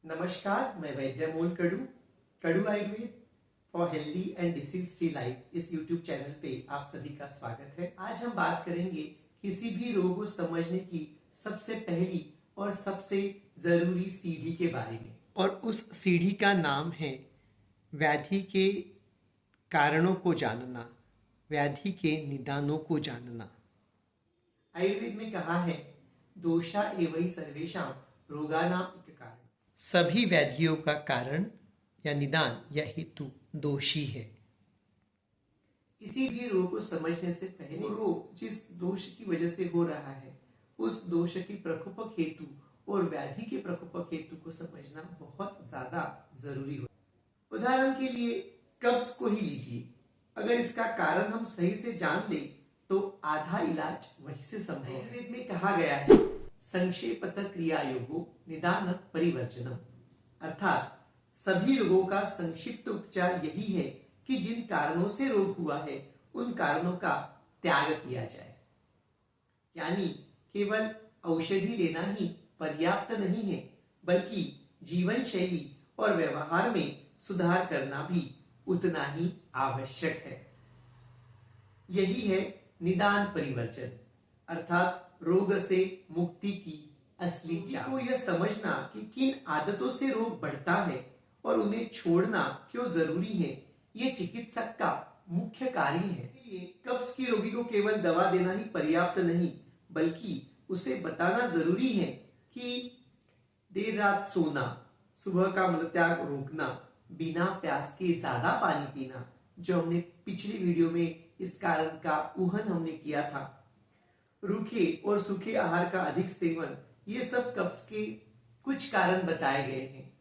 नमस्कार, मैं वैद्य मूल कड़ू Ayurveda for healthy and disease free life इस यूट्यूब चैनल पे आप सभी का स्वागत है। आज हम बात करेंगे किसी भी रोग को समझने की सबसे पहली और सबसे जरूरी सीढ़ी के बारे में, और उस सीढ़ी का नाम है व्याधि के कारणों को जानना, व्याधि के निदानों को जानना। आयुर्वेद में कहा है, दोषा एवं सर्वेषां रोगानां इक कारण। सभी व्याधियों का कारण या निदान या हेतु दोष ही है। किसी भी रोग को समझने से पहले वो रोग जिस दोष की वजह से हो रहा है, उस दोष की प्रकोपक हेतु और व्याधि के प्रकोपक हेतु को समझना बहुत ज्यादा जरूरी हो। उदाहरण के लिए कब्ज को ही लीजिए। अगर इसका कारण हम सही से जान ले तो आधा इलाज वहीं से संभव है। आयुर्वेद में कहा गया है, संक्षेपतः क्रिया योगो निदान परिवर्जनम, अर्थात सभी रोगों का संक्षिप्त उपचार यही है कि जिन कारणों से रोग हुआ है उन कारणों का त्याग किया जाए। यानी केवल औषधि लेना ही पर्याप्त नहीं है, बल्कि जीवन शैली और व्यवहार में सुधार करना भी उतना ही आवश्यक है। यही है निदान परिवर्जन, अर्थात रोग से मुक्ति की असली चाल। को यह समझना कि किन आदतों से रोग बढ़ता है और उन्हें छोड़ना क्यों जरूरी है, ये चिकित्सक का मुख्य कार्य है। कब्ज की रोगी को केवल दवा देना ही पर्याप्त नहीं, बल्कि उसे बताना जरूरी है कि देर रात सोना, सुबह का मलत्याग रोकना, बिना प्यास के ज्यादा पानी पीना, जो हमने पिछली वीडियो में इस कारण का ऊहन हमने किया था, रूखे और सूखे आहार का अधिक सेवन, ये सब कब्ज के कुछ कारण बताए गए हैं।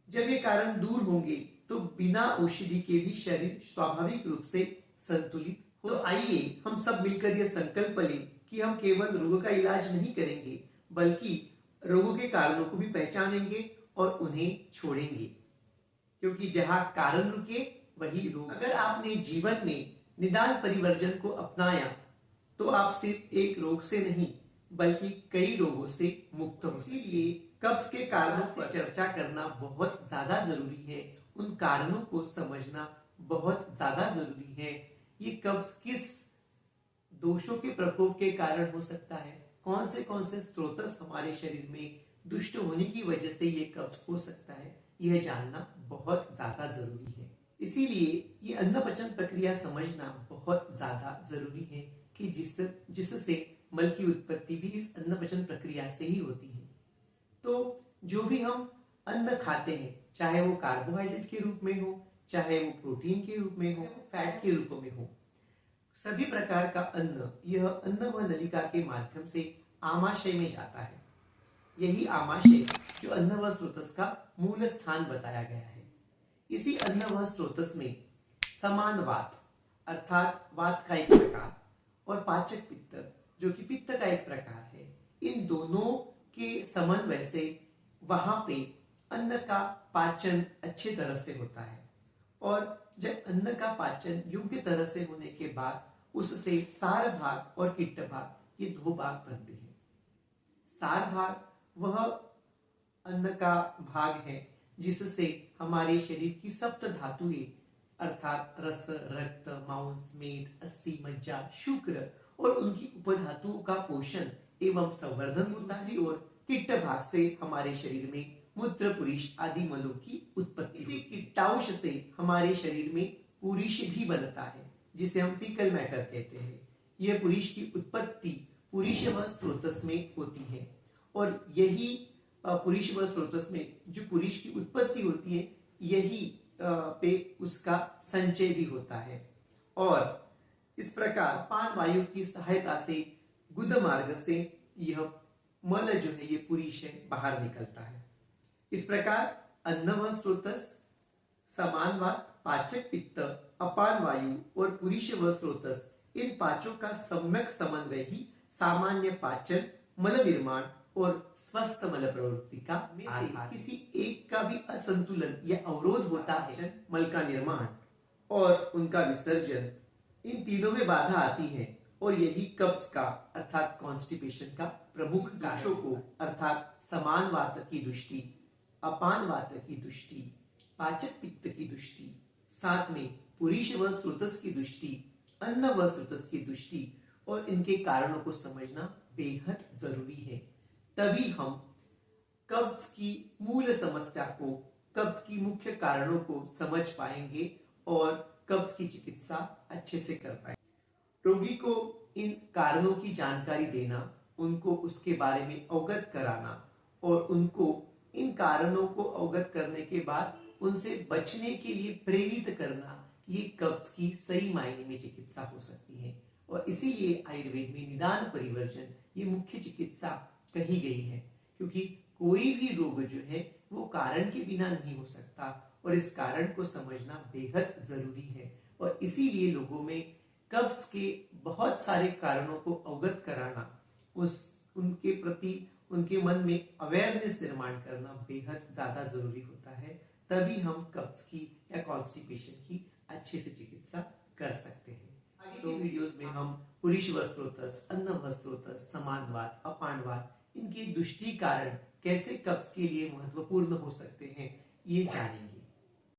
जब ये कारण दूर होंगे तो बिना औषधि के भी शरीर स्वाभाविक रूप से संतुलित हो। तो आइए हम सब मिलकर यह संकल्प लें कि हम केवल रोग का इलाज नहीं करेंगे, बल्कि रोगों के कारणों को भी पहचानेंगे और उन्हें छोड़ेंगे, क्योंकि जहां कारण रुके वही रोग। अगर आपने जीवन में निदान परिवर्जन को अपनाया तो आप सिर्फ एक रोग से नहीं बल्कि कई रोगों से मुक्त हो। इसीलिए कब्ज के कारणों पर चर्चा करना बहुत ज्यादा जरूरी है, उन कारणों को समझना बहुत ज्यादा जरूरी है। ये कब्ज किस दोषों के प्रकोप के कारण हो सकता है, कौन से स्रोतस हमारे शरीर में दुष्ट होने की वजह से ये कब्ज हो सकता है, यह जानना बहुत ज्यादा जरूरी है। इसीलिए ये अन्न पचन प्रक्रिया समझना बहुत ज्यादा जरूरी है कि जिससे मल की उत्पत्ति भी इस अन्न पचन प्रक्रिया से ही होती है। तो जो भी हम अन्न खाते हैं, चाहे वो कार्बोहाइड्रेट के रूप में हो, चाहे वो प्रोटीन के रूप में हो, फैट के रूप में हो, सभी प्रकार का अन्न यह अन्न व नलिका के माध्यम से आमाशय में जाता है। यही आमाशय जो अन्न व स्रोतस का मूल स्थान बताया गया है। इसी अन्न व स्रोतस में समान वात, अर्थात वात का एक प्रकार, और पाचक पित्त जो कि पित्त का एक प्रकार है, इन दोनों के समन्वय से वहां पे अन्न का पाचन अच्छी तरह से होता है। और जब अन्न का पाचन योग्य तरह से होने के बाद उससे सार भाग और किट्ट भाग, ये दो भाग बनते हैं। सार भाग वह अन्न का भाग है जिससे हमारे शरीर की सप्त धातुएं, अर्थात रस, रक्त, मांस, मेद, अस्थि, मज्जा, शुक्र और उनकी उपधातुओं का पोषण एवं संवर्धन होता है। और किट्ट भाग से हमारे शरीर में मूत्र, पुरीष आदि मलों की उत्पत्ति। इसी किट्टांश से हमारे शरीर में पुरीष भी बनता है, जिसे हम फीकल मैटर कहते हैं। यह पुरीष की उत्पत्ति पुरीष व स्रोतस में होती है, और यही पुरीष व स्रोतस में जो पुरीष की उत्पत्ति होती है, यही पे उसका संचय भी होता है। और इस प्रकार पान वायु की सहायता से गुद मार्ग से यह मल जो है, ये पुरीष है, बाहर निकलता है। इस प्रकार अन्न व स्रोतस, समान वात, पाचक पित्त, अपान वायु और पुरीष व स्रोतस, इन पांचों का सम्यक समन्वय ही सामान्य पाचन, मल निर्माण और स्वस्थ मल प्रवृत्ति का आधार। किसी एक का भी असंतुलन या अवरोध होता है, मल का निर्माण और उनका विसर्जन, इन तीनों में बाधा आती है, और यही कब्ज का अर्थात कॉन्स्टिपेशन का प्रमुख कारण को, अर्थात समान वात की दृष्टि, अपान वात की दृष्टि, पाचक पित्त की दृष्टि, साथ में पुरुष व स्रोतस की दृष्टि, अन्न व स्रोतस की दृष्टि और इनके कारणों को समझना बेहद जरूरी है। तभी हम कब्ज की मूल समस्या को, कब्ज की मुख्य कारणों को समझ पाएंगे और कब्ज की चिकित्सा अच्छे से कर पाएंगे। रोगी को इन कारणों की जानकारी देना, उनको उसके बारे में अवगत कराना और उनको इन कारणों को अवगत करने के बाद उनसे बचने के लिए प्रेरित करना, ये कब्ज की सही मायने में चिकित्सा हो सकती है। और इसीलिए आयुर्वेद में निदान परिवर्जन ये मुख्य चिकित्सा कही गई है, क्योंकि कोई भी रोग जो है वो कारण के बिना नहीं हो सकता और इस कारण को समझना बेहद जरूरी है। और इसीलिए लोगों में कब्ज के बहुत सारे कारणों को अवगत कराना, उनके प्रति उनके मन में अवेयरनेस निर्माण करना बेहद ज्यादा जरूरी होता है। तभी हम कब्ज की या कॉन्स्टिपेशन की अच्छे से चिकित्सा कर सकते हैं। आगे के वीडियोस में हम पुरुष व स्रोतस, अन्न व स्रोतस, समानवात, अपानवात, इनके दुष्टि कारण कैसे कब्ज के लिए महत्वपूर्ण हो सकते हैं ये जानेंगे।